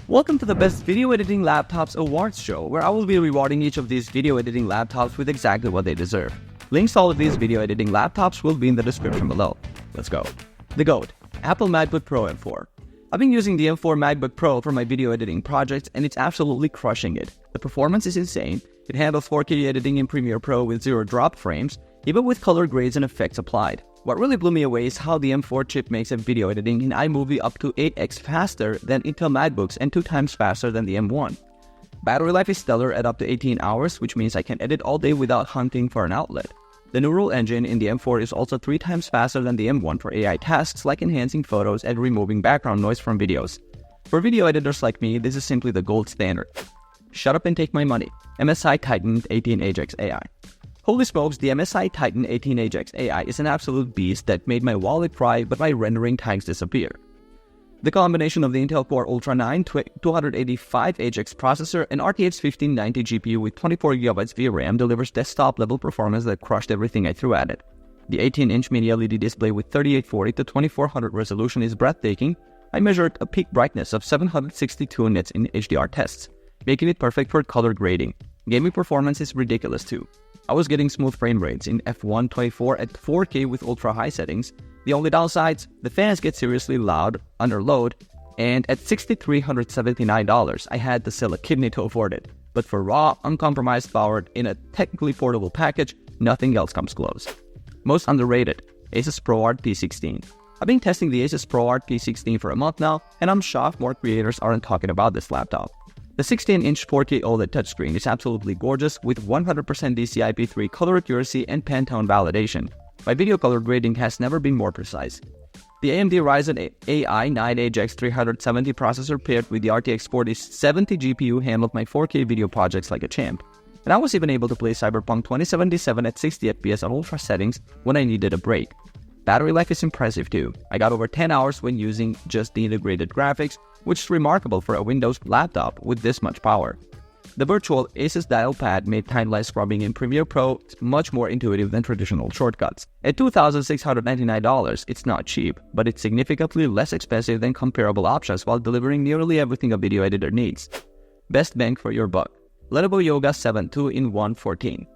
Welcome to the Best Video Editing Laptops Awards show, where I will be rewarding each of these video editing laptops with exactly what they deserve. Links to all of these video editing laptops will be in the description below. Let's go. The GOAT, Apple MacBook Pro M4. I've been using the M4 MacBook Pro for my video editing projects and it's absolutely crushing it. The performance is insane. It handles 4K editing in Premiere Pro with 0 drop frames, even with color grades and effects applied. What really blew me away is how the M4 chip makes video editing in iMovie up to 8x faster than Intel MacBooks and 2 times faster than the M1. Battery life is stellar at up to 18 hours, which means I can edit all day without hunting for an outlet. The neural engine in the M4 is also 3 times faster than the M1 for AI tasks like enhancing photos and removing background noise from videos. For video editors like me, this is simply the gold standard. Shut up and take my money. MSI Titan 18HX AI. Holy smokes, the MSI Titan 18HX AI is an absolute beast that made my wallet cry but my rendering times disappear. The combination of the Intel Core Ultra 9 285HX processor and RTX 1590 GPU with 24GB VRAM delivers desktop-level performance that crushed everything I threw at it. The 18-inch mini LED display with 3840 to 2400 resolution is breathtaking. I measured a peak brightness of 762 nits in HDR tests, making it perfect for color grading. Gaming performance is ridiculous too. I was getting smooth frame rates in f1.24 at 4K with ultra-high settings. The only downsides, the fans get seriously loud under load, and at $6,379, I had to sell a kidney to afford it. But for raw, uncompromised power in a technically portable package, nothing else comes close. Most underrated, Asus ProArt P16. I've been testing the Asus ProArt P16 for a month now, and I'm shocked more creators aren't talking about this laptop. The 16-inch 4K OLED touchscreen is absolutely gorgeous with 100% DCI-P3 color accuracy and Pantone validation. My video color grading has never been more precise. The AMD Ryzen AI 9AGX 370 processor paired with the RTX 4070 GPU handled my 4K video projects like a champ. And I was even able to play Cyberpunk 2077 at 60 FPS on ultra settings when I needed a break. Battery life is impressive too. I got over 10 hours when using just the integrated graphics, which is remarkable for a Windows laptop with this much power. The virtual Asus dial pad made timeline scrubbing in Premiere Pro much more intuitive than traditional shortcuts. At $2,699, it's not cheap, but it's significantly less expensive than comparable options while delivering nearly everything a video editor needs. Best bang for your buck. Lenovo Yoga 7 2-in-1 14.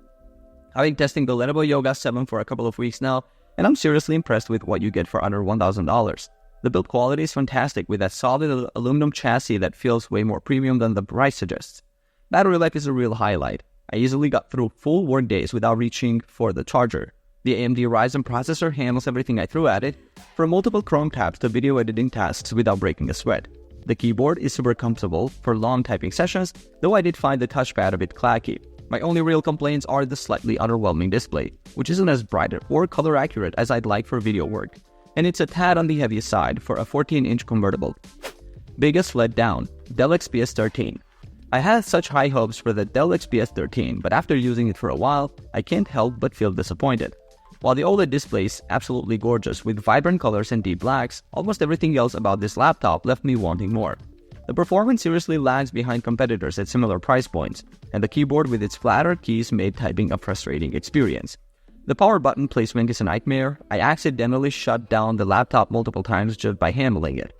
I've been testing the Lenovo Yoga 7 for a couple of weeks now, and I'm seriously impressed with what you get for under $1,000. The build quality is fantastic with that solid aluminum chassis that feels way more premium than the price suggests. Battery life is a real highlight. I easily got through full work days without reaching for the charger. The AMD Ryzen processor handles everything I threw at it, from multiple Chrome tabs to video editing tasks without breaking a sweat. The keyboard is super comfortable for long typing sessions, though I did find the touchpad a bit clacky. My only real complaints are the slightly underwhelming display, which isn't as bright or color accurate as I'd like for video work, and it's a tad on the heavier side for a 14-inch convertible. Biggest letdown, Dell XPS 13. I had such high hopes for the Dell XPS 13, but after using it for a while, I can't help but feel disappointed. While the OLED display is absolutely gorgeous with vibrant colors and deep blacks, almost everything else about this laptop left me wanting more. The performance seriously lags behind competitors at similar price points, and the keyboard with its flatter keys made typing a frustrating experience. The power button placement is a nightmare. I accidentally shut down the laptop multiple times just by handling it.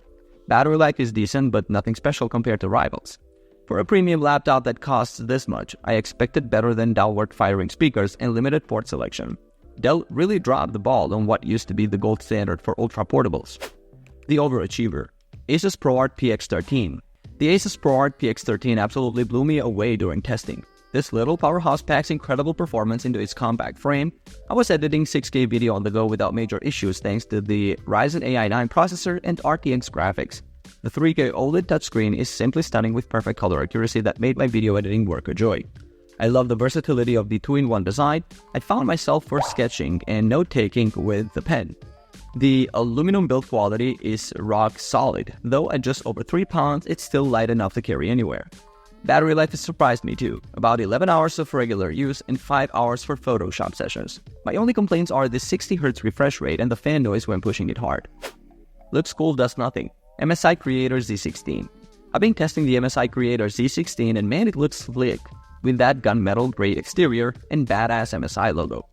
Battery life is decent, but nothing special compared to rivals. For a premium laptop that costs this much, I expected better than downward-firing speakers and limited port selection. Dell really dropped the ball on what used to be the gold standard for ultra-portables. The Overachiever, Asus ProArt PX13. The Asus ProArt PX13 absolutely blew me away during testing. This little powerhouse packs incredible performance into its compact frame. I was editing 6K video on the go without major issues thanks to the Ryzen AI 9 processor and RTX graphics. The 3K OLED touchscreen is simply stunning with perfect color accuracy that made my video editing work a joy. I love the versatility of the 2-in-1 design. I found myself for sketching and note-taking with the pen. The aluminum build quality is rock solid, though at just over 3 pounds, it's still light enough to carry anywhere. Battery life has surprised me too, about 11 hours of regular use and 5 hours for Photoshop sessions. My only complaints are the 60Hz refresh rate and the fan noise when pushing it hard. Looks cool, does nothing. MSI Creator Z16. I've been testing the MSI Creator Z16 and man, it looks slick with that gunmetal gray exterior and badass MSI logo.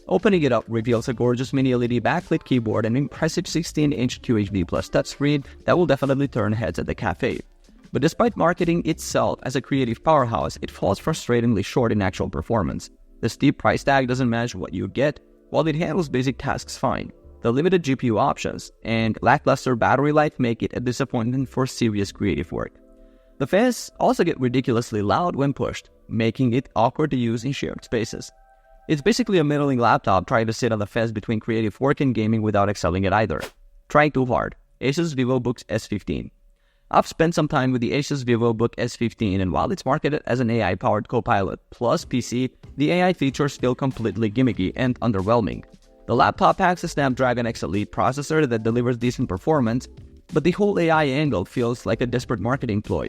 Opening it up reveals a gorgeous mini LED backlit keyboard and impressive 16-inch QHD+ touchscreen that will definitely turn heads at the cafe. But despite marketing itself as a creative powerhouse, it falls frustratingly short in actual performance. The steep price tag doesn't match what you get, while it handles basic tasks fine. The limited GPU options and lackluster battery life make it a disappointment for serious creative work. The fans also get ridiculously loud when pushed, making it awkward to use in shared spaces. It's basically a middling laptop trying to sit on the fence between creative work and gaming without excelling at either. Trying too hard. Asus Vivobook S15. I've spent some time with the Asus Vivobook S15, and while it's marketed as an AI-powered Copilot plus PC, the AI features feel completely gimmicky and underwhelming. The laptop packs a Snapdragon X Elite processor that delivers decent performance, but the whole AI angle feels like a desperate marketing ploy.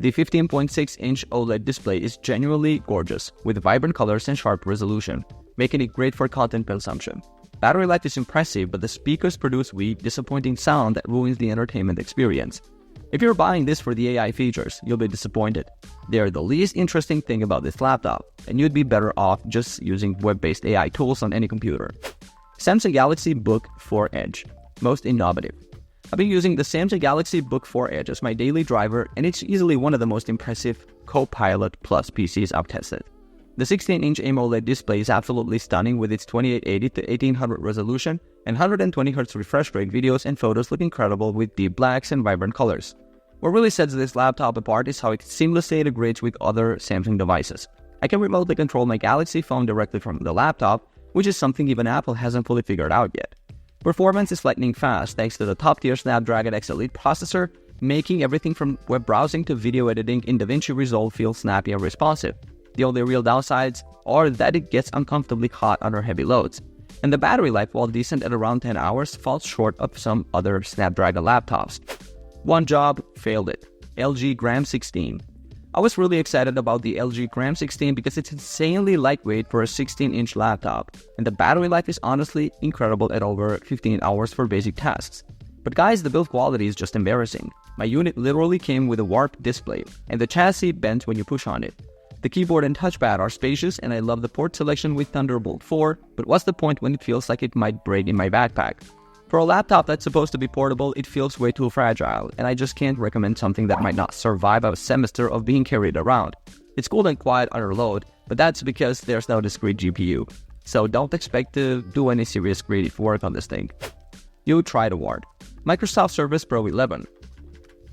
The 15.6-inch OLED display is genuinely gorgeous, with vibrant colors and sharp resolution, making it great for content consumption. Battery life is impressive, but the speakers produce weak, disappointing sound that ruins the entertainment experience. If you're buying this for the AI features, you'll be disappointed. They are the least interesting thing about this laptop, and you'd be better off just using web-based AI tools on any computer. Samsung Galaxy Book 4 Edge. Most innovative. I've been using the Samsung Galaxy Book 4 Edge as my daily driver, and it's easily one of the most impressive Copilot Plus PCs I've tested. The 16-inch AMOLED display is absolutely stunning with its 2880 to 1800 resolution, and 120Hz refresh rate. Videos and photos look incredible with deep blacks and vibrant colors. What really sets this laptop apart is how it seamlessly integrates with other Samsung devices. I can remotely control my Galaxy phone directly from the laptop, which is something even Apple hasn't fully figured out yet. Performance is lightning fast thanks to the top-tier Snapdragon X Elite processor, making everything from web browsing to video editing in DaVinci Resolve feel snappy and responsive. The only real downsides are that it gets uncomfortably hot under heavy loads, and the battery life, while decent at around 10 hours, falls short of some other Snapdragon laptops. One job, failed it. LG Gram 16. I was really excited about the LG Gram 16 because it's insanely lightweight for a 16-inch laptop, and the battery life is honestly incredible at over 15 hours for basic tasks. But guys, the build quality is just embarrassing. My unit literally came with a warped display, and the chassis bent when you push on it. The keyboard and touchpad are spacious, and I love the port selection with Thunderbolt 4, but what's the point when it feels like it might break in my backpack? For a laptop that's supposed to be portable, it feels way too fragile, and I just can't recommend something that might not survive a semester of being carried around. It's cool and quiet under load, but that's because there's no discrete GPU. So don't expect to do any serious creative work on this thing. You tried award. Microsoft Surface Pro 11.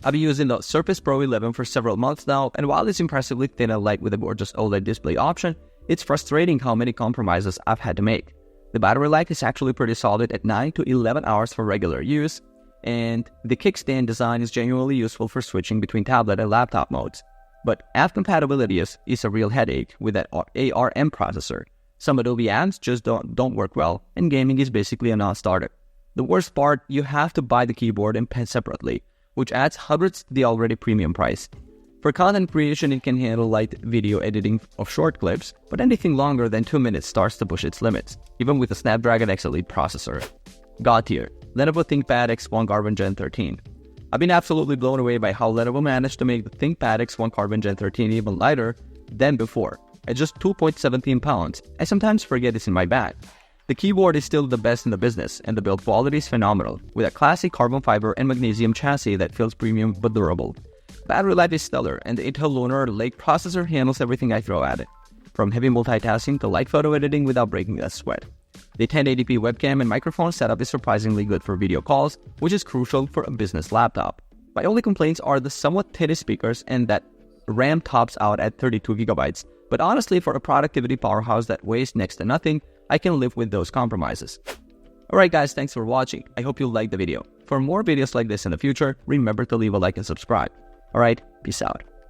I've been using the Surface Pro 11 for several months now, and while it's impressively thin and light with a gorgeous OLED display option, it's frustrating how many compromises I've had to make. The battery life is actually pretty solid at 9 to 11 hours for regular use, and the kickstand design is genuinely useful for switching between tablet and laptop modes. But app compatibility is a real headache with that ARM processor. Some Adobe apps just don't work well, and gaming is basically a non-starter. The worst part, you have to buy the keyboard and pen separately, which adds hundreds to the already premium price. For content creation, it can handle light video editing of short clips, but anything longer than 2 minutes starts to push its limits, even with a Snapdragon X Elite processor. God tier, Lenovo ThinkPad X1 Carbon Gen 13. I've been absolutely blown away by how Lenovo managed to make the ThinkPad X1 Carbon Gen 13 even lighter than before. At just 2.17 pounds, I sometimes forget it's in my bag. The keyboard is still the best in the business, and the build quality is phenomenal, with a classic carbon fiber and magnesium chassis that feels premium but durable. Battery life is stellar, and the Intel Lunar Lake processor handles everything I throw at it, from heavy multitasking to light photo editing without breaking a sweat. The 1080p webcam and microphone setup is surprisingly good for video calls, which is crucial for a business laptop. My only complaints are the somewhat thin speakers and that RAM tops out at 32GB, but honestly, for a productivity powerhouse that weighs next to nothing, I can live with those compromises. Alright guys, thanks for watching. I hope you liked the video. For more videos like this in the future, remember to leave a like and subscribe. Alright, peace out.